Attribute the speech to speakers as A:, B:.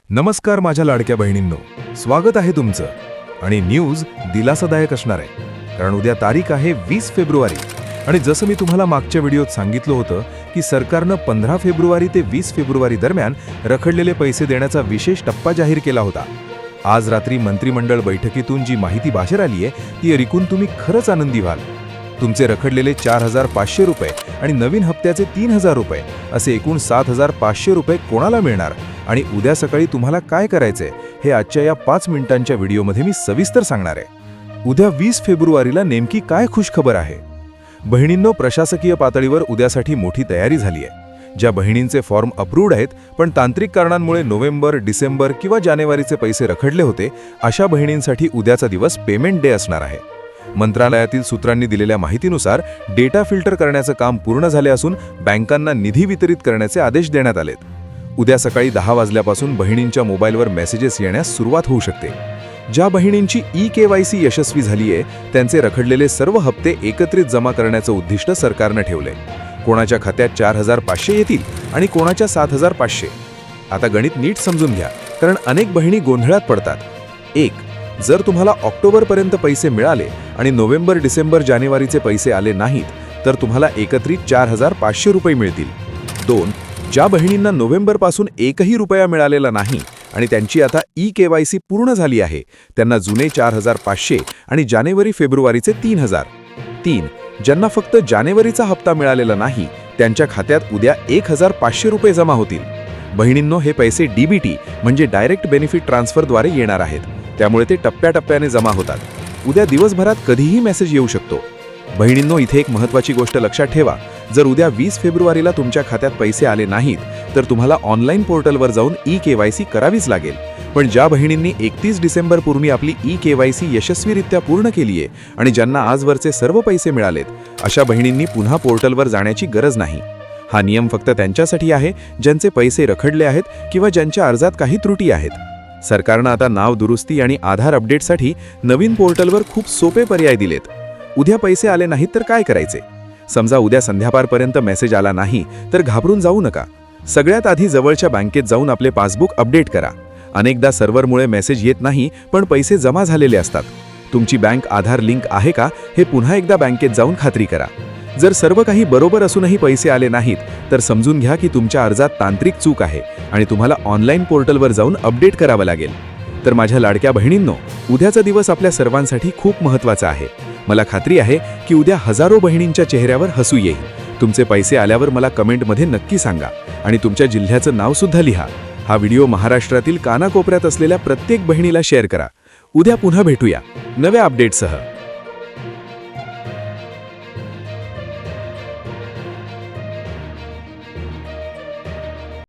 A: नमस्कार माझ्या लाडक्या बहिणींनो, स्वागत आहे तुमचं. आणि न्यूज दिलासादायक असणार आहे, कारण उद्या तारीख आहे 20 फेब्रुवारी. आणि जसं मी तुम्हाला मागच्या व्हिडिओत सांगितलं होतं की सरकारनं 15 फेब्रुवारी ते 20 फेब्रुवारी दरम्यान रखडलेले पैसे देण्याचा विशेष टप्पा जाहीर केला होता. आज रात्री मंत्रिमंडळ बैठकीतून जी माहिती बाहेर आली आहे ती ऐकून तुम्ही खरंच आनंदी व्हाल. तुमचे रखडलेले 4,500 रुपये आणि नवीन हप्त्याचे 3,000 रुपये असे एकूण 7,500 रुपये कोणाला मिळणार आणि उद्या सकाळी तुम्हाला काय करायचंय हे आजच्या या 5 मिनिटांच्या व्हिडिओमध्ये मी सविस्तर सांगणार आहे. उद्या 20 फेब्रुवारीला नेमकी काय खुशखबर आहे? बहिणींनो, प्रशासकीय पातळीवर उद्यासाठी मोठी तयारी झाली आहे. ज्या बहिणींचे फॉर्म अप्रूव्ड आहेत पण तांत्रिक कारणांमुळे नोव्हेंबर, डिसेंबर किंवा जानेवारीचे पैसे रखडले होते, अशा बहिणींसाठी उद्याचा दिवस पेमेंट डे असणार आहे. मंत्रालयातील सूत्रांनी दिलेल्या माहितीनुसार डेटा फिल्टर करण्याचं काम पूर्ण झाले असून बँकांना निधी वितरित करण्याचे आदेश देण्यात आलेत. उद्या सकाळी 10 वाजल्यापासून बहिणींच्या मोबाईलवर मेसेजेस येण्यास सुरुवात होऊ शकते. ज्या बहिणींची ई-KYC यशस्वी झाली आहे त्यांचे रखडलेले सर्व हप्ते एकत्रित जमा करण्याचं उद्दिष्ट सरकारनं ठेवलंय. कोणाच्या खात्यात 4,500 येतील आणि कोणाच्या 7,500. आता गणित नीट समजून घ्या, कारण अनेक बहिणी गोंधळात पडतात. 1. जर तुम्हाला ऑक्टोबरपर्यंत पैसे मिळाले आणि नोव्हेंबर, डिसेंबर, जानेवारीचे पैसे आले नाहीत तर तुम्हाला एकत्रित 4,500 रुपये मिळतील. 2. ज्या बहिणींना नोव्हेंबरपासून एकही रुपया मिळालेला नाही आणि त्यांची आता ई-KYC पूर्ण झाली आहे त्यांना जुने 4,500 आणि जानेवारी, फेब्रुवारीचे 3,000. 3. ज्यांना फक्त जानेवारीचा हप्ता मिळालेला नाही त्यांच्या खात्यात उद्या 1,500 रुपये जमा होतील. बहिणींनो, हे पैसे DBT म्हणजे डायरेक्ट बेनिफिट ट्रान्सफरद्वारे येणार आहेत, त्यामुळे ते टप्प्याटप्प्याने जमा होतात. उद्या दिवसभरात कधीही मेसेज येऊ शकतो. बहिणींनो, इथे एक महत्त्वाची गोष्ट लक्षात ठेवा. जर उद्या 20 फेब्रुवारीला तुमच्या खात्यात पैसे आले नाहीत तर तुम्हाला ऑनलाईन पोर्टलवर जाऊन ई-KYC करावीच लागेल. पण ज्या बहिणींनी 31 डिसेंबरपूर्वी आपली ई-KYC यशस्वीरित्या पूर्ण केली आहे आणि ज्यांना आजवरचे सर्व पैसे मिळालेत, अशा बहिणींनी पुन्हा पोर्टलवर जाण्याची गरज नाही. हा नियम फक्त त्यांच्यासाठी आहे ज्यांचे पैसे रखडले आहेत किंवा ज्यांच्या अर्जात काही त्रुटी आहेत. सरकारनं आता नाव दुरुस्ती आणि आधार अपडेटसाठी नवीन पोर्टलवर खूप सोपे पर्याय दिलेत. उद्या पैसे आले नाहीत तर काय करायचे? समजा उद्या संध्याकाळपर्यंत मेसेज आला नाही तर घाबरून जाऊ नका. सगळ्यात आधी जवळच्या बँकेत जाऊन आपले पासबुक अपडेट करा. अनेकदा सर्व्हरमुळे मेसेज येत नाही पण पैसे जमा झालेले असतात. तुमची बँक आधार लिंक आहे का हे पुन्हा एकदा बँकेत जाऊन खात्री करा. जर सर्व काही बरोबर असूनही पैसे आले नाहीत तर समजून घ्या की तुमच्या अर्जात तांत्रिक चूक आहे आणि तुम्हाला ऑनलाईन पोर्टलवर जाऊन अपडेट करावं लागेल. तर माझ्या लाडक्या बहिणींनो, उद्याचा दिवस आपल्या सर्वांसाठी खूप महत्त्वाचा आहे. मला खात्री आहे की उद्या हजारो बहिणींच्या चेहऱ्यावर हसू येईल. तुमचे पैसे आल्यावर मला कमेंटमध्ये नक्की सांगा आणि तुमच्या जिल्ह्याचं नावसुद्धा लिहा. हा व्हिडिओ महाराष्ट्रातील कानाकोपऱ्यात असलेल्या प्रत्येक बहिणीला शेअर करा. उद्या पुन्हा भेटूया नव्या अपडेटसह.